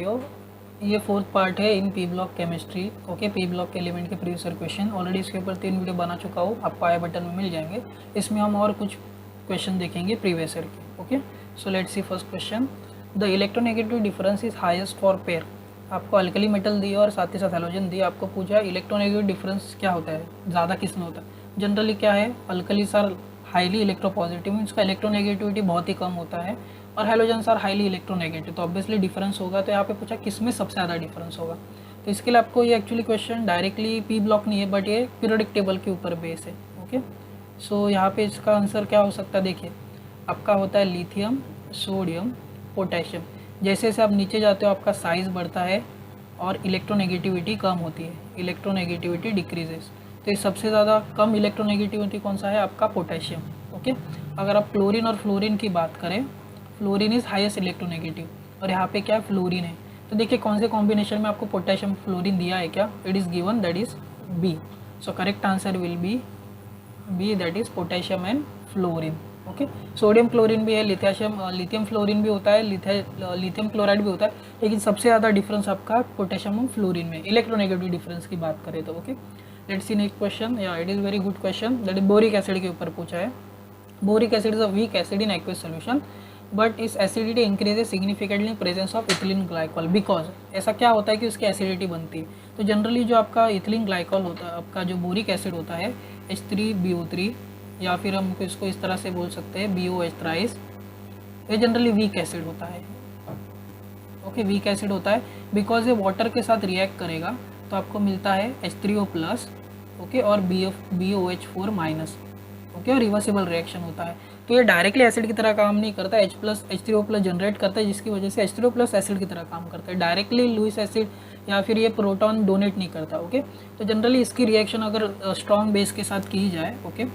Video. ये fourth part है in P block chemistry. Okay, P block के element के प्रीवियस ईयर क्वेश्चन ऑलरेडी इसके ऊपर 3 वीडियो बना चुका हूँ, आपको आई बटन में मिल जाएंगे। इसमें हम और कुछ क्वेश्चन देखेंगे प्रीवियस ईयर के। Okay, so let's see first question. The electronegative difference is highest for pair. आपको अल्कली मेटल दिया और साथ ही साथ हैलोजन दिया, आपको पूछा इलेक्ट्रोनेगेटिव डिफरेंस क्या होता है, ज़्यादा किस में होता है। जनरली क्या है, अल्कलीस आर हाईली इलेक्ट्रोपॉजिटिव, इसका इलेक्ट्रोनेगेटिविटी बहुत ही कम होता है, और हैलोजेंस आर हाईली इलेक्ट्रोनेगेटिव, तो ऑब्वियसली डिफरेंस होगा। तो यहाँ पे पूछा किस में सबसे ज़्यादा डिफरेंस होगा, तो इसके लिए आपको ये actually question directly P block नहीं है, बट ये पीरियोडिक टेबल के ऊपर बेस है। ओके, सो यहाँ पे इसका आंसर क्या हो सकता है, देखिए आपका होता है लिथियम, सोडियम, पोटेशियम। जैसे जैसे आप नीचे जाते हो आपका साइज़ बढ़ता है और इलेक्ट्रोनेगेटिविटी कम होती है, इलेक्ट्रोनेगेटिविटी डिक्रीजेस। तो ये सबसे ज़्यादा कम इलेक्ट्रोनेगेटिविटी कौन सा है, आपका पोटेशियम। ओके, अगर आप क्लोरीन और फ्लोरीन की बात करें, फ्लोरीन इज़ हाईएस्ट इलेक्ट्रोनेगेटिव, और यहाँ पे क्या फ्लोरीन है। तो देखिए कौन से कॉम्बिनेशन में आपको पोटेशियम फ्लोरीन दिया है, क्या it is given, that is B. So correct answer will be B, that is potassium and fluorine. Okay, sodium chlorine भी है, लिथियम फ्लोरीन भी होता है, लिथियम क्लोराइड भी होता है, लेकिन सबसे ज़्यादा डिफरेंस आपका पोटेशियम और फ्लोरीन में, इलेक्ट्रोनेगेटिव डिफरेंस की बात करें तो। Okay, let's see next question. या it is very good question, that is boric acid के ऊपर पूछा है। Boric acid is a weak acid in aqueous solution, but its acidity increases significantly in presence of ethylene glycol, because ऐसा क्या होता है कि उसकी एसिडिटी बनती है। तो जनरली जो आपका इथिलीन ग्लाइकॉल होता है, आपका जो बोरिक एसिड होता है H3BO3, या फिर हम इसको इस तरह से बोल सकते हैं BOH थ्राइस, ये जनरली वीक एसिड होता है। ओके, वीक एसिड होता है बिकॉज ये वाटर के साथ रिएक्ट करेगा, तो आपको मिलता है H3O+, ओके, और BOH4 माइनस। ओके, और रिवर्सिबल रिएक्शन होता है। तो ये डायरेक्टली एसिड की तरह काम नहीं करता, H3O+ जनरेट करता है, जिसकी वजह से H3O+ एसिड की तरह काम करता है, डायरेक्टली लुईस एसिड या फिर ये प्रोटॉन डोनेट नहीं करता। ओके, तो जनरली इसकी रिएक्शन अगर स्ट्रॉन्ग बेस के साथ की जाए, ओके,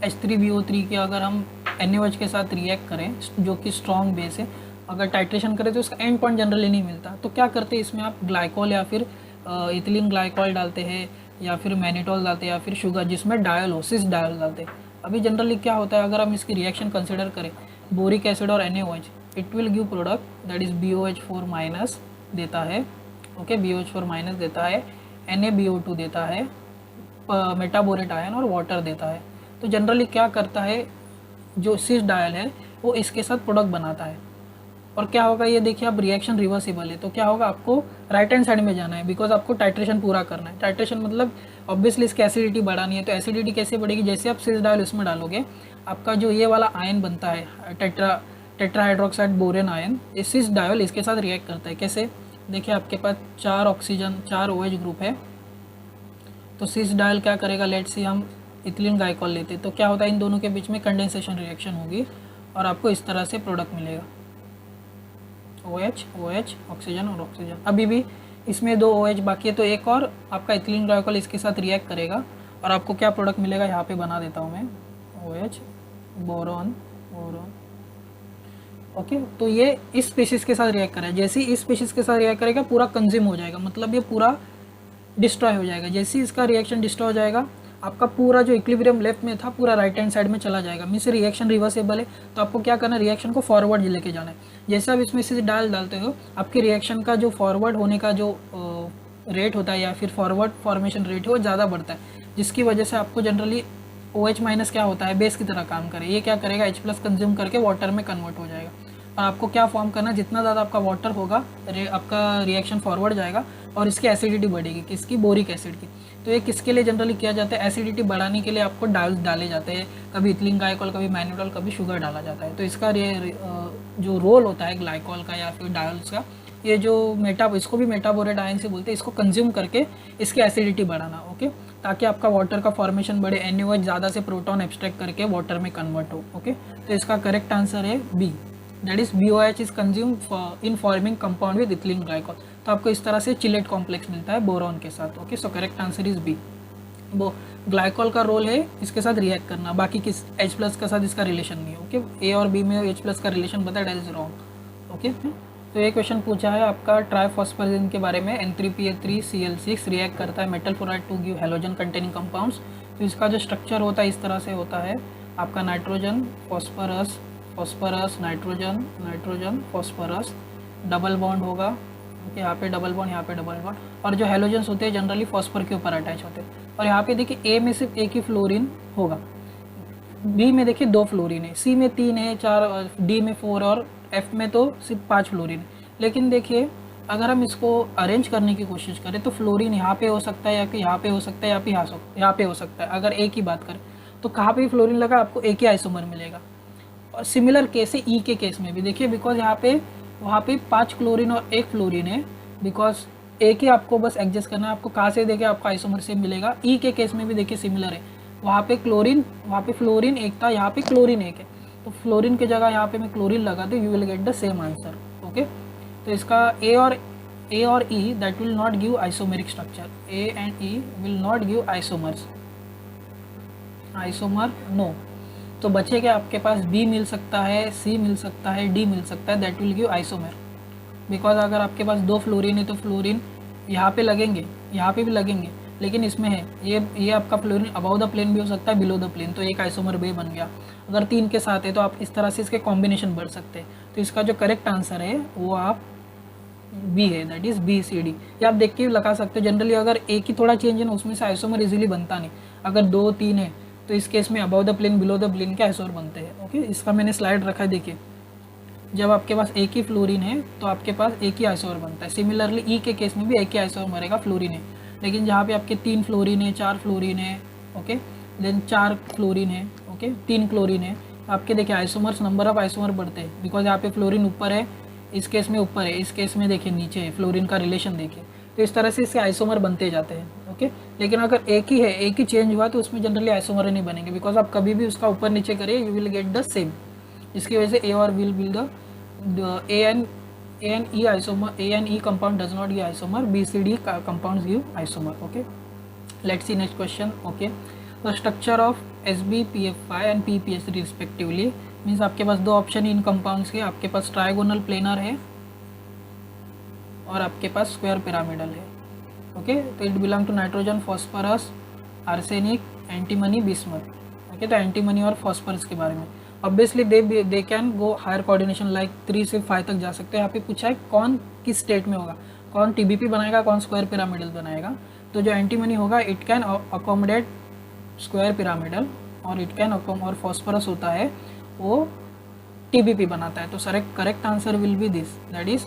H3BO3 के अगर हम NaOH के साथ रिएक्ट करें जो कि स्ट्रॉन्ग बेस है, अगर टाइट्रेशन करें तो इसका एंड पॉइंट जनरली नहीं मिलता। तो क्या करते हैं, इसमें आप ग्लाइकॉल या फिर इथिलीन ग्लाइकॉल डालते हैं, या फिर मैनिटॉल डालते हैं, या फिर शुगर जिसमें डायल हो, सिस डायल डालते हैं। अभी जनरली क्या होता है, अगर हम इसकी रिएक्शन कंसिडर करें बोरिक एसिड और NaOH, it will give product that is BOH4 minus देता है। ओके, BOH4 माइनस देता है, NaBO2 देता है, मेटाबोरेट आयन और वाटर देता है। तो जनरली क्या करता है, जो सिस डायल है वो इसके साथ प्रोडक्ट बनाता है, और क्या होगा ये देखिए, अब रिएक्शन रिवर्सिबल है, तो क्या होगा, आपको राइट हैंड साइड में जाना है, बिकॉज आपको टाइट्रेशन पूरा करना है। टाइट्रेशन मतलब ऑब्वियसली इसकी एसिडिटी बढ़ानी है, तो एसिडिटी कैसे बढ़ेगी, जैसे आप सिस डायल उसमें डालोगे, आपका जो ये वाला आयन बनता है टेट्राहाइड्रोक्साइड बोरेन आयन, इस सिस डायल इसके साथ रिएक्ट करता है। कैसे, देखिए आपके पास 4 ऑक्सीजन 4 OH ग्रुप है, तो सिस डायल क्या करेगा, लेट्स सी हम इथिलीन ग्लाइकॉल लेते, तो क्या होता है, इन दोनों के बीच में कंडेंसेशन रिएक्शन होगी, और आपको इस तरह से प्रोडक्ट मिलेगा, OH OH ऑक्सीजन और ऑक्सीजन। अभी भी इसमें 2 OH बाकी है, तो एक और आपका इथिलीन ग्लाइकॉल इसके साथ रिएक्ट करेगा, और आपको क्या प्रोडक्ट मिलेगा, यहाँ पे बना देता हूँ मैं, OH बोरोन। ओके, तो ये इस स्पीशीज़ के साथ रिएक्ट करेगा, जैसे ही इस स्पीशीज़ के साथ रिएक्ट करेगा पूरा कंज्यूम हो जाएगा, मतलब ये पूरा डिस्ट्रॉय हो जाएगा। जैसे ही इसका रिएक्शन डिस्ट्रॉय हो जाएगा, आपका पूरा जो इक्विलिब्रियम लेफ्ट में था पूरा राइट हैंड साइड में चला जाएगा, मीन्स रिएक्शन रिवर्सेबल है। तो आपको क्या करना है, रिएक्शन को फॉरवर्ड लेके जाना है। जैसे आप इसमें से डालते हो, आपके रिएक्शन का जो फॉरवर्ड होने का जो रेट होता है, या फिर फॉरवर्ड फॉर्मेशन रेट है, वो ज़्यादा बढ़ता है, जिसकी वजह से आपको जनरली OH माइनस क्या होता है, बेस की तरह काम करे, ये क्या करेगा, H+ कंज्यूम करके वाटर में कन्वर्ट हो जाएगा। और आपको क्या फॉर्म करना, जितना ज़्यादा आपका वाटर होगा आपका रिएक्शन फॉरवर्ड जाएगा, और इसकी एसिडिटी बढ़ेगी, किसकी, बोरिक एसिड की। तो ये किसके लिए जनरली किया जाता है, एसिडिटी बढ़ाने के लिए आपको डायल्स डाले जाते हैं, कभी इथिलीन ग्लाइकॉल, कभी मैनिटॉल, कभी शुगर डाला जाता है। तो इसका जो रोल होता है ग्लाइकॉल का या फिर डायल्स का, ये जो इसको भी मेटाबोरेट आयन से बोलते हैं, इसको कंज्यूम करके इसकी एसिडिटी बढ़ाना। ओके, ताकि आपका वाटर का फॉर्मेशन बढ़े, NaOH ज़्यादा से प्रोटॉन एक्सट्रैक्ट करके वाटर में कन्वर्ट हो। ओके, तो इसका करेक्ट आंसर है B, that is BOH is consume in forming compound with ethylene glycol. तो आपको इस तरह से चिलेट कॉम्प्लेक्स मिलता है बोरॉन के साथ। Okay, so correct answer is B. वो ग्लाइकॉल का रोल है इसके साथ रिएक्ट करना, बाकी किस H+ के साथ इसका रिलेशन नहीं है। ओके, A और B में H+ का रिलेशन बताया, दैट इज रॉन्ग। ओके, तो ये क्वेश्चन पूछा है आपका ट्राइफॉस्फेरिन के बारे में, N3PA3Cl6 रिएक्ट करता है metal fluoride to give halogen containing compounds. तो इसका जो स्ट्रक्चर होता है इस तरह से होता है, आपका nitrogen, phosphorus, nitrogen, nitrogen, phosphorus, double bond होगा, ओके, यहाँ पे डबल बॉन्ड, यहाँ पे डबल बॉन्ड, और जो हेलोजेंस होते हैं जनरली फॉस्फर के ऊपर अटैच होते हैं। और यहाँ पे देखिए ए में सिर्फ एक ही फ्लोरीन होगा, बी में देखिए 2 फ्लोरीन है, सी में 3 है, 4, डी में 4 और एफ में तो सिर्फ 5 फ्लोरीन है। लेकिन देखिए अगर हम इसको अरेंज करने की कोशिश करें तो फ्लोरीन यहाँ पे हो सकता है, या कि यहाँ पे हो सकता है, या फिर यहाँ पे हो सकता है। अगर एक ही बात करें तो कहाँ पे फ्लोरीन लगा आपको एक ही आइसोमर मिलेगा। और सिमिलर केस है ई के केस में भी, देखिए बिकॉज यहाँ पे वहाँ पे 5 क्लोरीन और 1 फ्लोरीन है, बिकॉज एक ही आपको बस एडजस्ट करना है, आपको कहाँ से देखिए आपका आइसोमर सेम मिलेगा। ई के केस में भी देखिए सिमिलर है, वहाँ पे फ्लोरीन एक था, यहाँ पे क्लोरीन एक है, तो फ्लोरीन की जगह यहाँ पे मैं क्लोरीन लगा दूँ, you will get the same answer. Okay, तो इसका ए और E that will not give isomeric structure, A and E will not give isomer no. तो बचेगा आपके पास बी मिल सकता है, सी मिल सकता है, डी मिल सकता है, that will give isomer. Because अगर आपके पास 2 फ्लोरीन है तो फ्लोरीन यहाँ पे लगेंगे, यहाँ पे भी लगेंगे, लेकिन इसमें है ये आपका फ्लोरीन अबाउ द प्लेन भी हो सकता है, बिलो द प्लेन, तो एक आइसोमर बे बन गया। अगर 3 के साथ है तो आप इस तरह से इसके कॉम्बिनेशन बढ़ सकते हैं। तो इसका जो करेक्ट आंसर है वो आप बी है, that is B C D. ये आप देख के लगा सकते हो। जनरली अगर एक ही थोड़ा चेंज है ना उसमें से आइसोमर इजीली बनता नहीं। अगर 2 3 है तो इस केस में above the plane below the plane के आइसोमर बनते हैं। ओके, इसका मैंने स्लाइड रखा है, देखिए जब आपके पास एक ही फ्लोरीन है तो आपके पास एक ही आइसोमर बनता है। सिमिलरली ई के केस में भी एक ही आइसोमर मरेगा, फ्लोरीन है। लेकिन जहाँ पे आपके 3 फ्लोरीन है, 4 फ्लोरीन है, ओके, देन 4 फ्लोरीन है, ओके, 3 क्लोरीन है, आपके देखिए आइसोमर्स, नंबर ऑफ आइसोमर बढ़ते हैं, बिकॉज यहाँ पे फ्लोरीन ऊपर है, इस केस में ऊपर है, इस केस में देखिए नीचे है, फ्लोरीन का रिलेशन देखिए। तो इस तरह से इसके आइसोमर बनते जाते हैं। ओके, लेकिन अगर एक ही है, एक ही चेंज हुआ तो उसमें जनरली आइसोमर नहीं बनेंगे, बिकॉज आप कभी भी उसका ऊपर नीचे करिए you will get the same. इसकी वजह से ए और will the A and E isomer, A and E compound does not give isomer, B C D compounds give isomer. Okay, let's see next question. Okay, the structure of SbPF5 and PPH respectively means आपके पास 2 option in compounds के, आपके पास trigonal planar है और आपके पास square pyramidal है। Okay, तो it belong to nitrogen, phosphorus, arsenic, antimony, bismuth. Okay, तो एंटीमनी और फॉस्फोरस के बारे में obviously they can go higher coordination, like 3 से 5 तक जा सकते हैं। यहाँ पे पूछा है कौन किस स्टेट में होगा, कौन टीबीपी बनाएगा, कौन स्क्वायर पिरामिडल बनाएगा। तो जो एंटीमनी होगा it can accommodate square pyramidal, और इट कैन और फॉस्फोरस होता है वो टीबीपी बनाता है। तो correct answer will B this, that is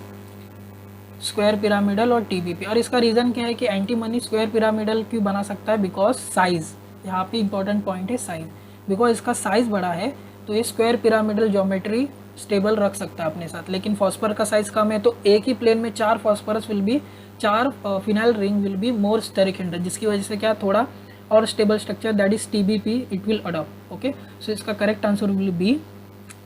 square pyramidal और टीबीपी। और इसका रीज़न क्या है कि एंटीमनी स्क्वायर पिरामिडल क्यों बना सकता है, बिकॉज साइज, यहाँ पे इंपॉर्टेंट पॉइंट है साइज, बिकॉज इसका साइज बड़ा है तो ये स्क्वायर पिरामिडल ज्योमेट्री स्टेबल रख सकता है अपने साथ। लेकिन फॉस्फर का साइज कम है तो एक ही प्लेन में 4 phosphorus will be, 4 phenyl ring will be more steric hinder, जिसकी वजह से क्या थोड़ा और stable structure, that is TBP, it will adopt. Okay, so इसका करेक्ट आंसर विल बी।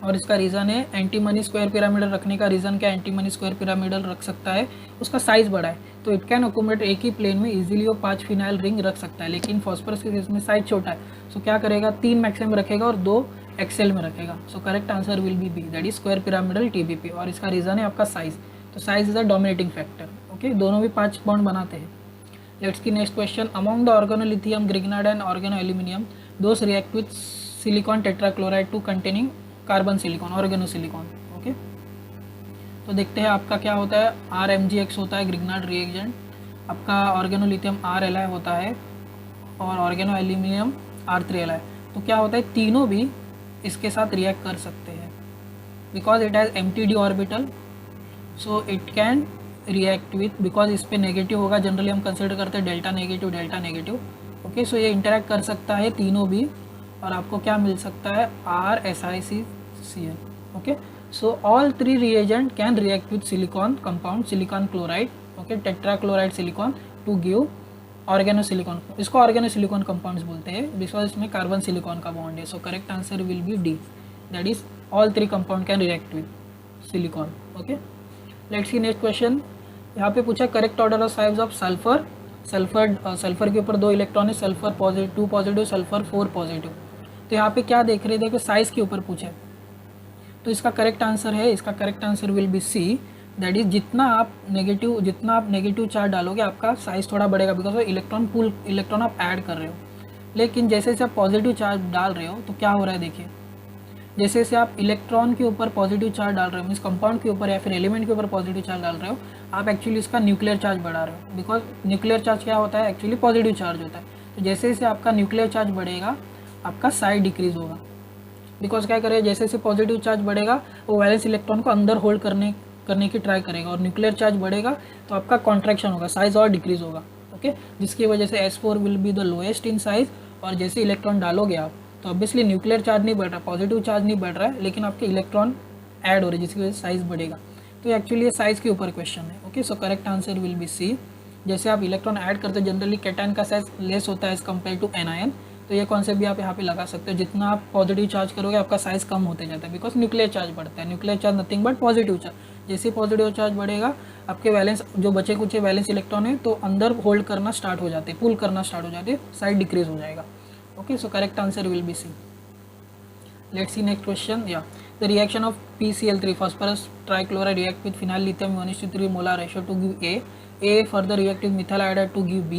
और इसका रीज़न है एंटीमनी स्क्वायर पिरामिडल रखने का रीज़न क्या, एंटीमनी स्क्वायर पिरामिडल रख सकता है, उसका साइज बड़ा है तो इट कैन अकोमोडेट एक ही प्लेन में इजीली वो 5 फिनाइल रिंग रख सकता है। लेकिन फॉस्फरस के केस में साइज छोटा है, सो क्या करेगा 3 मैक्सिमम रखेगा और 2 एक्सेल में रखेगा। So correct answer will be B, that is square pyramidal TBP. और इसका रीज़न है आपका साइज, तो size is a dominating factor. Okay, दोनों भी 5 बॉन्ड बनाते हैं। लेट्स की next question, among the organolithium, Grignard and organo aluminium those react with silicon tetrachloride to containing carbon silicon, organo silicon. Okay, तो देखते हैं आपका क्या होता है, RMgX होता है ग्रिग्नाइड रिएजेंट, आपका ऑर्गेनोलिथियम RLi होता है और ऑर्गेनो एल्यूमिनियम R3Li। तो क्या होता है, तीनों भी इसके साथ रिएक्ट कर सकते हैं, because it has MTD orbital, so it can react with, because इस पे नेगेटिव होगा, जनरली हम कंसिडर करते हैं डेल्टा नेगेटिव। ओके, सो ये इंटरेक्ट कर सकता है तीनों भी, और आपको क्या मिल सकता है, RSiCCl। Okay, so all 3 reagent can react with silicon compound, silicon chloride, okay, tetrachloride silicon to give organo silicon. इसको ऑर्गेनो सिलिकॉन कंपाउंड्स बोलते हैं बिकॉज इसमें कार्बन सिलिकॉन का बॉन्ड है। So correct answer will be D, that is all 3 compound can react with silicon. Okay, let's see next question. यहाँ पे पूछा correct order of size of sulphur. Sulphur के ऊपर 2 इलेक्ट्रॉन है, sulphur positive 2 positive, sulphur 4 positive. तो यहाँ पे क्या देख रहे थे कि साइज़ के ऊपर पूछे, तो इसका करेक्ट आंसर है, इसका correct answer will be C, that is जितना आप नेगेटिव चार्ज डालोगे आपका साइज़ थोड़ा बढ़ेगा, बिकॉज इलेक्ट्रॉन आप ऐड कर रहे हो। लेकिन जैसे जैसे आप पॉजिटिव चार्ज डाल रहे हो तो क्या हो रहा है, देखिए जैसे जैसे आप इलेक्ट्रॉन के ऊपर पॉजिटिव चार्ज डाल रहे हो, मीन्स कंपाउंड के ऊपर या फिर एलिमेंट के ऊपर पॉजिटिव चार्ज डाल रहे हो, आप एक्चुअली इसका न्यूक्लियर चार्ज बढ़ा रहे हो, बिकॉज न्यूक्लियर चार्ज क्या होता है, एक्चुअली पॉजिटिव चार्ज होता है। तो जैसे जैसे आपका न्यूक्लियर चार्ज बढ़ेगा आपका साइज डिक्रीज होगा, बिकॉज क्या करेगा, जैसे जैसे पॉजिटिव चार्ज बढ़ेगा वो वैलेंस इलेक्ट्रॉन को अंदर होल्ड करने की ट्राई करेगा, और न्यूक्लियर चार्ज बढ़ेगा तो आपका कॉन्ट्रैक्शन होगा, साइज और डिक्रीज होगा। ओके, जिसकी वजह से S4 will be the lowest in size, और जैसे इलेक्ट्रॉन डालोगे आप तो ऑब्वियसली न्यूक्लियर चार्ज नहीं बढ़ रहा, पॉजिटिव चार्ज नहीं बढ़ रहा है, लेकिन आपके इलेक्ट्रॉन ऐड हो रहे हैं जिसकी वजह से साइज बढ़ेगा। तो एक्चुअली ये साइज के ऊपर क्वेश्चन है। Okay, so correct answer will be C. जैसे आप इलेक्ट्रॉन ऐड करते हो जनरली कैटायन का साइज लेस होता है एज कम्पेयर टू एनायन, तो ये कॉन्सेप्ट भी आप यहाँ पे लगा सकते हो, जितना आप पॉजिटिव चार्ज करोगे आपका साइज कम होते जाता है, बिकॉज न्यूक्लियर चार्ज बढ़ता है। Nuclear charge nothing but positive charge, जैसे पॉजिटिव चार्ज बढ़ेगा आपके वैलेंस जो बचे कुछ वैलेंस इलेक्ट्रॉन है तो अंदर होल्ड करना स्टार्ट हो जाते हैं, पुल करना स्टार्ट हो जाते हैं, साइज डिक्रीज हो जाएगा। Okay, so correct answer will be C. Let's see next question. Yeah, the reaction of PCl3 phosphorus trichloride react with phenyl lithium 1:3 molar ratio to give A further react with methyl iodide to give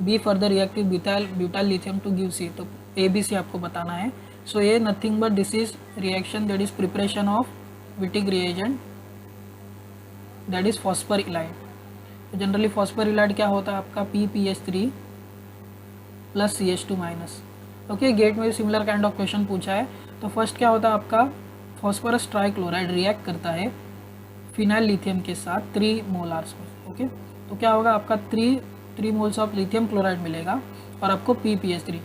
B further react with butyl lithium to give C। तो A B C आपको बताना है। So ये nothing but this is reaction that is preparation of Wittig reagent, that is phosphor ylide। तो जनरली phosphor ylide क्या होता है आपका PPH3 plus CH2 minus. Okay, GATE में सिमिलर काइंड ऑफ क्वेश्चन पूछा है। तो फर्स्ट क्या होता है आपका, फॉस्फोरस ट्राइक्लोराइड रिएक्ट करता है फिनाइल लिथियम के साथ 3 मोलार्स में। ओके, तो क्या होगा आपका 3 मोल्स ऑफ लिथियम क्लोराइड मिलेगा और आपको PPH3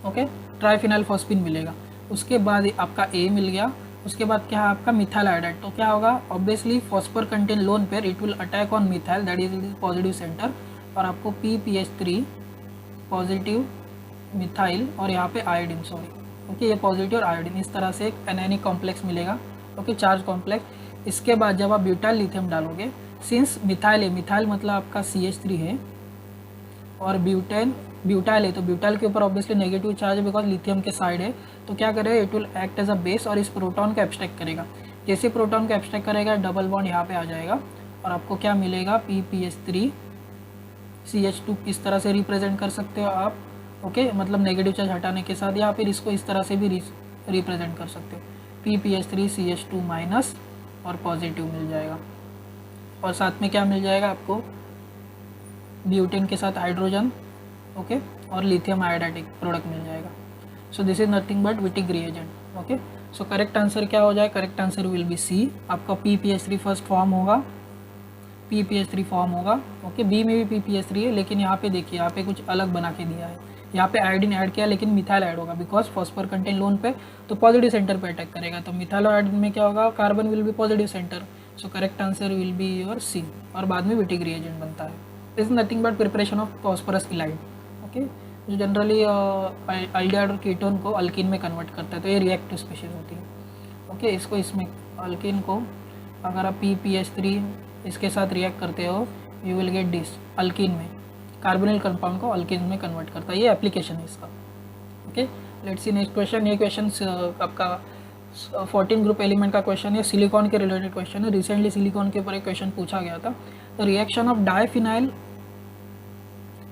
ओके ट्राइफिनाइल फॉस्फिन मिलेगा। उसके बाद आपका A मिल गया। उसके बाद क्या है आपका मिथाइल आयोडाइड। तो क्या होगा, obviously phosphor contain lone pair, it will attack on methyl that is positive centre, और आपको PPH3 पॉजिटिव मिथाइल और यहाँ पे आयोडीन, सॉरी ओके, ये पॉजिटिव और आयोडीन, इस तरह से एक एनायनिक कॉम्प्लेक्स मिलेगा। Okay, charge complex. इसके बाद जब आप ब्यूटाइल लिथियम डालोगे, सिंस मिथाइल है, मिथाइल मतलब आपका CH3 है और ब्यूटाइल है, तो ब्यूटाइल के ऊपर ऑब्वियसली नेगेटिव चार्ज है बिकॉज लिथियम के साइड है। तो क्या करेगा, it will act as a base और इस प्रोटॉन को एब्स्ट्रैक्ट करेगा। जैसे प्रोटॉन को एब्स्ट्रैक्ट करेगा डबल बॉन्ड यहाँ पे आ जाएगा और आपको क्या मिलेगा, PPH3 CH2 इस तरह से रिप्रेजेंट कर सकते हो आप। ओके, मतलब नेगेटिव चार्ज हटाने के साथ, या फिर इसको इस तरह से भी रिप्रेजेंट कर सकते हो, PPH3 CH2 माइनस और पॉजिटिव मिल जाएगा। और साथ में क्या मिल जाएगा आपको, ब्यूटेन के साथ हाइड्रोजन, ओके, और लिथियम आयोडाइड प्रोडक्ट मिल जाएगा। So this is nothing but Wittig reagent. Okay, so correct answer क्या हो जाए, correct answer will be C. आपका PPH3 फर्स्ट फॉर्म होगा, PPH3 फॉर्म होगा। ओके, बी में भी PPH3 है, लेकिन यहाँ पे देखिए, यहाँ पे कुछ अलग बना के दिया है, यहाँ पे आयोडीन ऐड किया लेकिन मिथाइल ऐड होगा, बिकॉज फॉस्फोर कंटेन लोन पे तो पॉजिटिव सेंटर पे अटैक करेगा, तो मिथाइल और आयोडीन में क्या होगा, carbon will be positive centre. So correct answer will be your C, और बाद में विटिग रिएजेंट बनता है। This is nothing but preparation of phosphorus ylide. Okay, जो जनरली अल्डिहाइड और कीटोन को अल्किन में कन्वर्ट करता है, तो ये रिएक्टिव स्पीशीज होती है। ओके, इसको इसमें अल्किन को अगर आप PPH3 इसके साथ रिएक्ट करते हो, you will get this, alkene में कार्बोनिल कंपाउंड को अल्किन में कन्वर्ट करता है, ये एप्लीकेशन है इसका। Okay, let's see next question. ये क्वेश्चन आपका 14 ग्रुप एलिमेंट का क्वेश्चन है, सिलिकॉन के रिलेटेड क्वेश्चन है। रिसेंटली सिलिकॉन के ऊपर एक क्वेश्चन पूछा गया था। द रिएक्शन ऑफ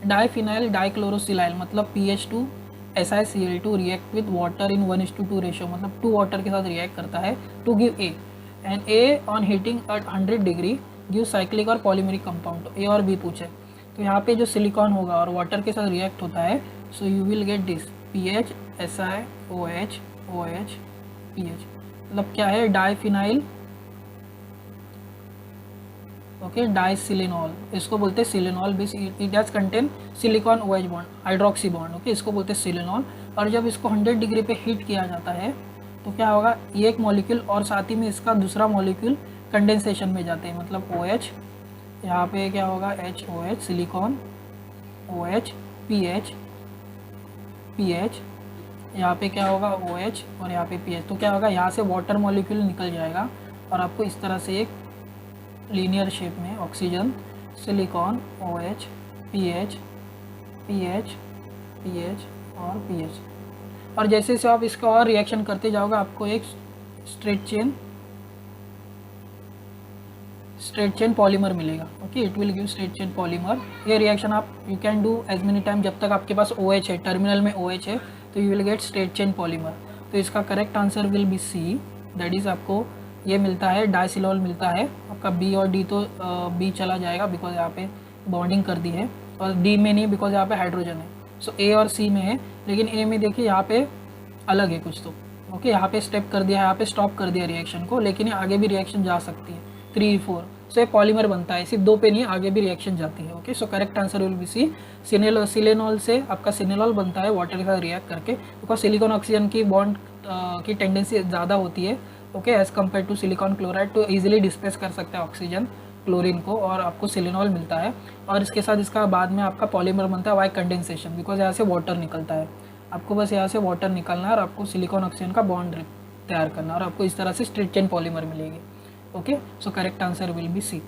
डाइफिनाइल डाइक्लोरोसिलाइल मतलब PH2 SiCl2 react with water in 1:2 ratio, मतलब 2 वाटर के साथ रिएक्ट करता है to give A, and A on heating at 100 degree give cyclic और पॉलीमेरिक कंपाउंड। तो A और B पूछे, तो यहाँ पे जो सिलिकॉन होगा और वाटर के साथ रिएक्ट होता है, so you will get this PH SiOH OH PH, मतलब क्या है, डाइफिनाइल, ओके, डाइसिलिनॉल, इसको बोलते हैं सिलिनॉल, बिस it has contain silicon OH bond, hydroxy bond. Okay, इसको बोलते हैं सिलिनॉल। और जब इसको 100 डिग्री पे हीट किया जाता है तो क्या होगा, ये एक मॉलिक्यूल और साथ ही में इसका दूसरा मॉलिक्यूल कंडेंसेशन में जाते हैं, मतलब OH, यहाँ पे क्या होगा HOH सिलिकॉन, OH PH, यहाँ पे क्या होगा OH और यहाँ पे PH। तो क्या होगा, यहाँ से वाटर मॉलिक्यूल निकल जाएगा और आपको इस तरह से एक लीनियर शेप में ऑक्सीजन, सिलिकॉन, OH PH और PH। और जैसे जैसे आप इसका और रिएक्शन करते जाओगे आपको एक स्ट्रेट चेन पॉलीमर मिलेगा। Okay, it will give straight chain polymer. ये रिएक्शन आप you can do as many time, जब तक आपके पास OH है, टर्मिनल में OH है, तो you will get straight chain polymer. तो इसका correct answer will be C, that is आपको ये मिलता है डाइसिलोल मिलता है। आपका बी और डी तो बी चला जाएगा बिकॉज यहाँ पे बॉन्डिंग कर दी है, और डी में नहीं बिकॉज यहाँ पे हाइड्रोजन है। सो ए और सी में है, लेकिन ए में देखिए यहाँ पे अलग है कुछ तो। ओके, यहाँ पे स्टेप कर दिया है, यहाँ पे स्टॉप कर दिया रिएक्शन को, लेकिन ये आगे भी रिएक्शन जा सकती है 3, 4। सो ये पॉलीमर बनता है, सिर्फ 2 पे नहीं, आगे भी रिएक्शन जाती है। Okay, so correct answer will be C. Silanol से आपका सिनेनॉल बनता है वाटर के साथ रिएक्ट करके, बिकॉज सिलिकॉन ऑक्सीजन की बॉन्ड की टेंडेंसी ज़्यादा होती है। Okay, as compare to silicon chloride, तो ईजिली डिस्प्लेस कर सकता है ऑक्सीजन क्लोरीन को, और आपको सिलेनॉल मिलता है। और इसके साथ इसका बाद में आपका पॉलीमर बनता है बाय कंडेंसेशन, बिकॉज यहाँ से वाटर निकलता है। आपको बस यहाँ से वाटर निकलना है और आपको सिलिकॉन ऑक्सीजन का बॉन्ड तैयार करना है, और आपको इस तरह से स्ट्रेट चेन पॉलीमर मिलेगी। Okay, so correct answer will be C.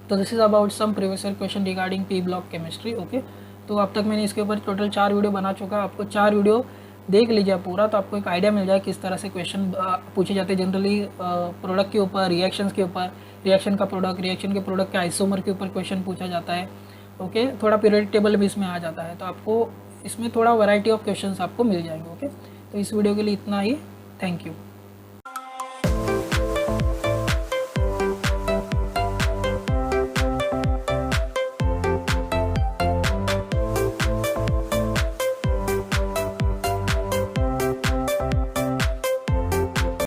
तो this is about some previous year question regarding P block chemistry. Okay, तो अब तक मैंने इसके ऊपर टोटल 4 वीडियो बना चुका। आपको 4 वीडियो देख लीजिए पूरा, तो आपको एक आइडिया मिल जाए किस तरह से क्वेश्चन पूछे जाते हैं जनरली प्रोडक्ट के ऊपर, रिएक्शंस के ऊपर, रिएक्शन का प्रोडक्ट, रिएक्शन के प्रोडक्ट के आइसोमर के ऊपर क्वेश्चन पूछा जाता है। ओके, थोड़ा पीरियोडिक टेबल भी इसमें आ जाता है, तो आपको इसमें थोड़ा वैरायटी ऑफ क्वेश्चंस आपको मिल जाएंगे। ओके, तो इस वीडियो के लिए इतना ही। Thank you.